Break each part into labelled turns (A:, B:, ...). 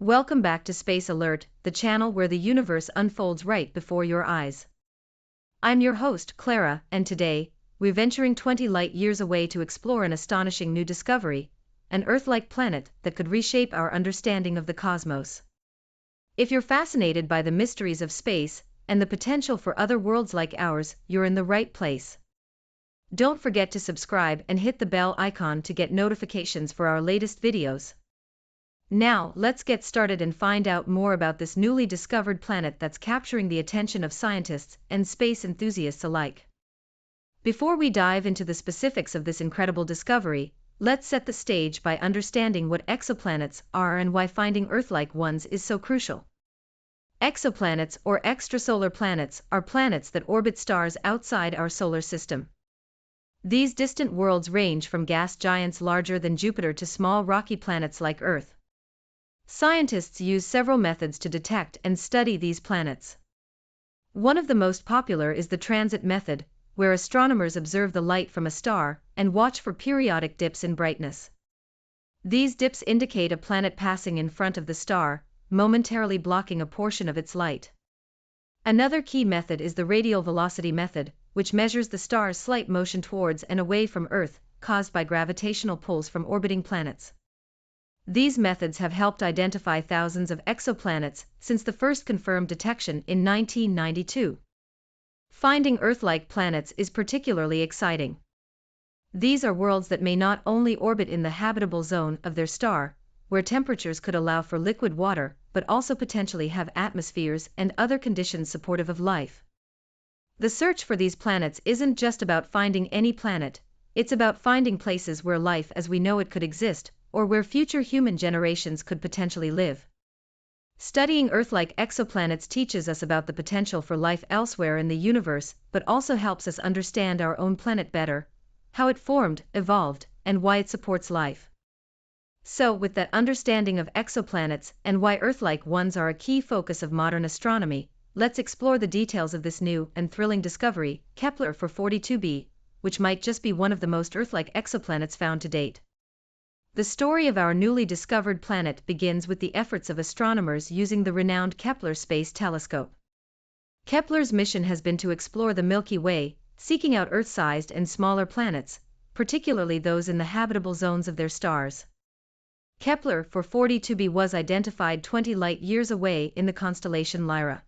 A: Welcome back to Space Alert, the channel where the universe unfolds right before your eyes. I'm your host, Clara, and today, we're venturing 20 light-years away to explore an astonishing new discovery, an Earth-like planet that could reshape our understanding of the cosmos. If you're fascinated by the mysteries of space and the potential for other worlds like ours, you're in the right place. Don't forget to subscribe and hit the bell icon to get notifications for our latest videos. Now, let's get started and find out more about this newly discovered planet that's capturing the attention of scientists and space enthusiasts alike. Before we dive into the specifics of this incredible discovery, let's set the stage by understanding what exoplanets are and why finding Earth-like ones is so crucial. Exoplanets, or extrasolar planets, are planets that orbit stars outside our solar system. These distant worlds range from gas giants larger than Jupiter to small rocky planets like Earth. Scientists use several methods to detect and study these planets. One of the most popular is the transit method, where astronomers observe the light from a star and watch for periodic dips in brightness. These dips indicate a planet passing in front of the star, momentarily blocking a portion of its light. Another key method is the radial velocity method, which measures the star's slight motion towards and away from Earth, caused by gravitational pulls from orbiting planets. These methods have helped identify thousands of exoplanets since the first confirmed detection in 1992. Finding Earth-like planets is particularly exciting. These are worlds that may not only orbit in the habitable zone of their star, where temperatures could allow for liquid water, but also potentially have atmospheres and other conditions supportive of life. The search for these planets isn't just about finding any planet, it's about finding places where life as we know it could exist, or where future human generations could potentially live. Studying Earth-like exoplanets teaches us about the potential for life elsewhere in the universe, but also helps us understand our own planet better, how it formed, evolved, and why it supports life. So, with that understanding of exoplanets and why Earth-like ones are a key focus of modern astronomy, let's explore the details of this new and thrilling discovery, Kepler 442b, which might just be one of the most Earth-like exoplanets found to date. The story of our newly discovered planet begins with the efforts of astronomers using the renowned Kepler Space Telescope. Kepler's mission has been to explore the Milky Way, seeking out Earth-sized and smaller planets, particularly those in the habitable zones of their stars. Kepler 442b was identified 20 light-years away in the constellation Lyra.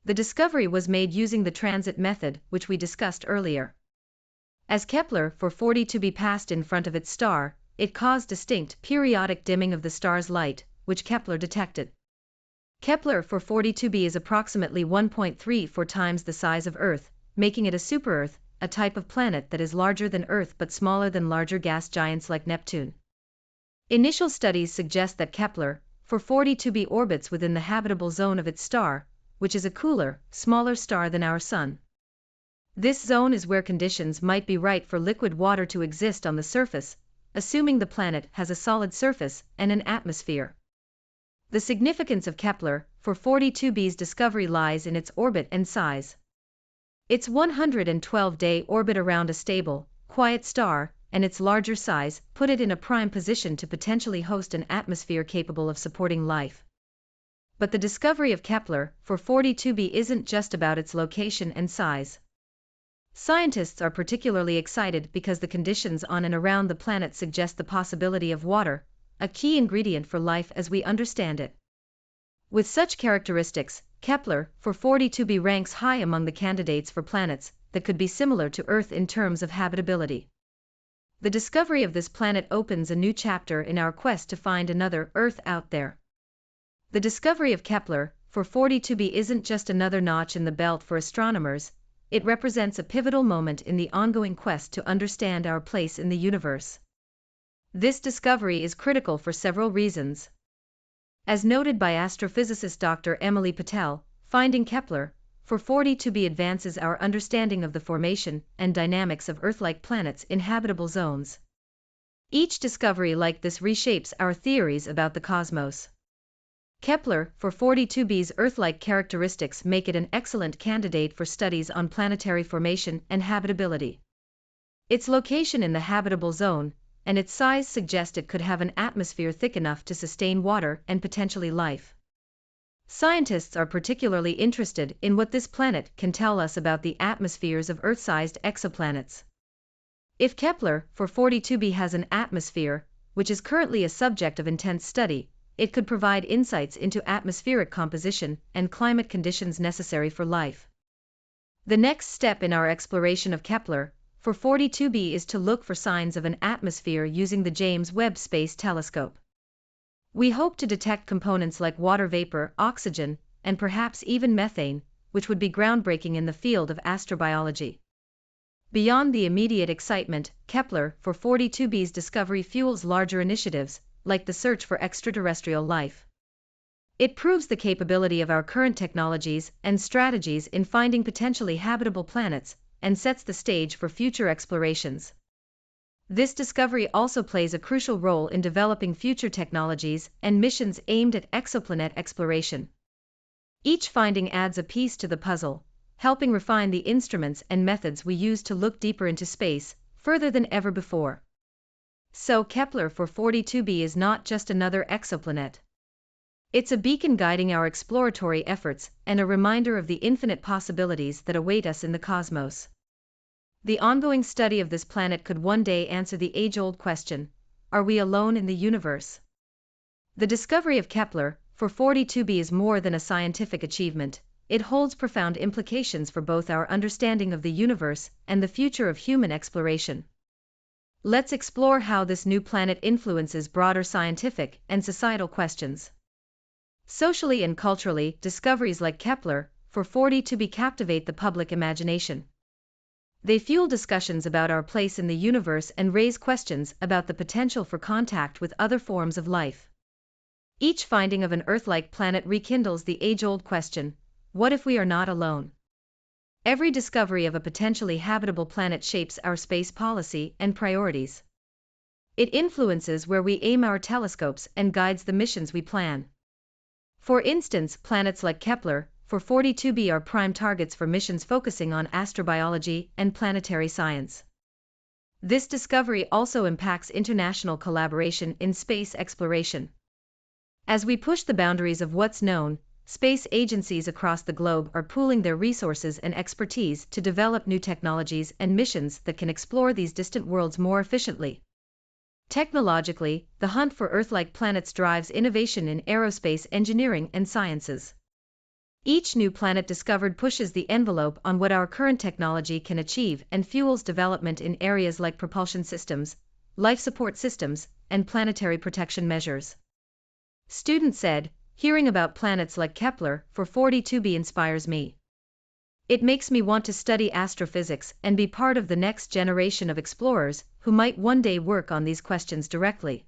A: The discovery was made using the transit method, which we discussed earlier. As Kepler 442b passed in front of its star, it caused distinct periodic dimming of the star's light, which Kepler detected. Kepler 442b is approximately 1.34 times the size of Earth, making it a super-Earth, a type of planet that is larger than Earth but smaller than larger gas giants like Neptune. Initial studies suggest that Kepler 442b orbits within the habitable zone of its star, which is a cooler, smaller star than our Sun. This zone is where conditions might be right for liquid water to exist on the surface, assuming the planet has a solid surface and an atmosphere. The significance of Kepler 442b's discovery lies in its orbit and size. Its 112-day orbit around a stable, quiet star, and its larger size put it in a prime position to potentially host an atmosphere capable of supporting life. But the discovery of Kepler 442b isn't just about its location and size. Scientists are particularly excited because the conditions on and around the planet suggest the possibility of water, a key ingredient for life as we understand it. With such characteristics, Kepler 442b ranks high among the candidates for planets that could be similar to Earth in terms of habitability. The discovery of this planet opens a new chapter in our quest to find another Earth out there. The discovery of Kepler 442b isn't just another notch in the belt for astronomers, it represents a pivotal moment in the ongoing quest to understand our place in the universe. This discovery is critical for several reasons. As noted by astrophysicist Dr. Emily Patel, finding Kepler 442b advances our understanding of the formation and dynamics of Earth-like planets in habitable zones. Each discovery like this reshapes our theories about the cosmos. Kepler 442b's Earth-like characteristics make it an excellent candidate for studies on planetary formation and habitability. Its location in the habitable zone, and its size suggests it could have an atmosphere thick enough to sustain water and potentially life. Scientists are particularly interested in what this planet can tell us about the atmospheres of Earth-sized exoplanets. If Kepler 442b has an atmosphere, which is currently a subject of intense study, it could provide insights into atmospheric composition and climate conditions necessary for life. The next step in our exploration of Kepler 442b is to look for signs of an atmosphere using the James Webb Space Telescope. We hope to detect components like water vapor, oxygen, and perhaps even methane, which would be groundbreaking in the field of astrobiology. Beyond the immediate excitement, Kepler 442b's discovery fuels larger initiatives, like the search for extraterrestrial life. It proves the capability of our current technologies and strategies in finding potentially habitable planets, and sets the stage for future explorations. This discovery also plays a crucial role in developing future technologies and missions aimed at exoplanet exploration. Each finding adds a piece to the puzzle, helping refine the instruments and methods we use to look deeper into space, further than ever before. So Kepler 442b is not just another exoplanet. It's a beacon guiding our exploratory efforts and a reminder of the infinite possibilities that await us in the cosmos. The ongoing study of this planet could one day answer the age-old question, are we alone in the universe? The discovery of Kepler 442b is more than a scientific achievement. It holds profound implications for both our understanding of the universe and the future of human exploration. Let's explore how this new planet influences broader scientific and societal questions. Socially and culturally, discoveries like Kepler 442b captivate the public imagination. They fuel discussions about our place in the universe and raise questions about the potential for contact with other forms of life. Each finding of an Earth-like planet rekindles the age-old question, what if we are not alone? Every discovery of a potentially habitable planet shapes our space policy and priorities. It influences where we aim our telescopes and guides the missions we plan. For instance, planets like Kepler 442b are prime targets for missions focusing on astrobiology and planetary science. This discovery also impacts international collaboration in space exploration. As we push the boundaries of what's known, space agencies across the globe are pooling their resources and expertise to develop new technologies and missions that can explore these distant worlds more efficiently. Technologically, the hunt for Earth-like planets drives innovation in aerospace engineering and sciences. Each new planet discovered pushes the envelope on what our current technology can achieve and fuels development in areas like propulsion systems, life support systems, and planetary protection measures. Students said, hearing about planets like Kepler 442b inspires me. It makes me want to study astrophysics and be part of the next generation of explorers who might one day work on these questions directly.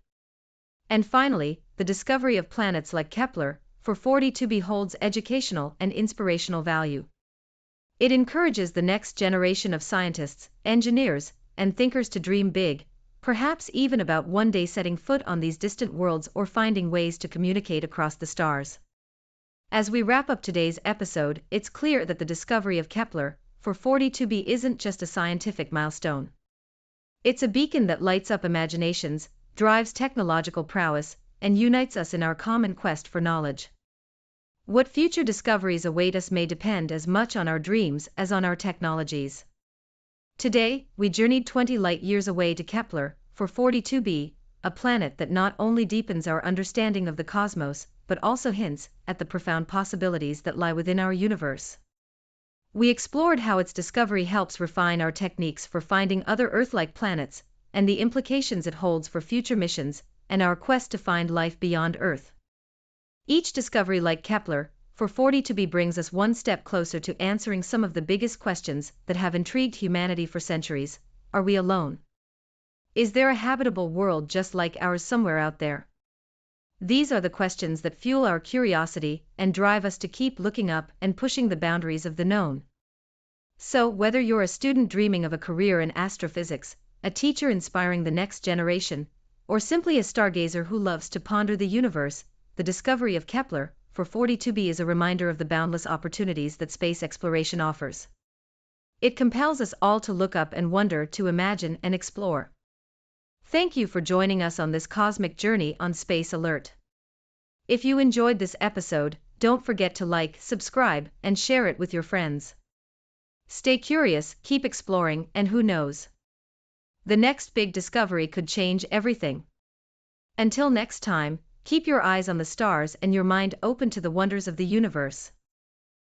A: And finally, the discovery of planets like Kepler 442b holds educational and inspirational value. It encourages the next generation of scientists, engineers, and thinkers to dream big, perhaps even about one day setting foot on these distant worlds or finding ways to communicate across the stars. As we wrap up today's episode, it's clear that the discovery of Kepler 442b isn't just a scientific milestone. It's a beacon that lights up imaginations, drives technological prowess, and unites us in our common quest for knowledge. What future discoveries await us may depend as much on our dreams as on our technologies. Today, we journeyed 20 light-years away to Kepler 442b, a planet that not only deepens our understanding of the cosmos, but also hints at the profound possibilities that lie within our universe. We explored how its discovery helps refine our techniques for finding other Earth-like planets, and the implications it holds for future missions, and our quest to find life beyond Earth. Each discovery like Kepler 442b brings us one step closer to answering some of the biggest questions that have intrigued humanity for centuries. Are we alone? Is there a habitable world just like ours somewhere out there? These are the questions that fuel our curiosity and drive us to keep looking up and pushing the boundaries of the known. So, whether you're a student dreaming of a career in astrophysics, a teacher inspiring the next generation, or simply a stargazer who loves to ponder the universe, the discovery of Kepler 442b is a reminder of the boundless opportunities that space exploration offers. It compels us all to look up and wonder, to imagine and explore. Thank you for joining us on this cosmic journey on Space Alert. If you enjoyed this episode, don't forget to like, subscribe, and share it with your friends. Stay curious, keep exploring, and who knows? The next big discovery could change everything. Until next time, keep your eyes on the stars and your mind open to the wonders of the universe.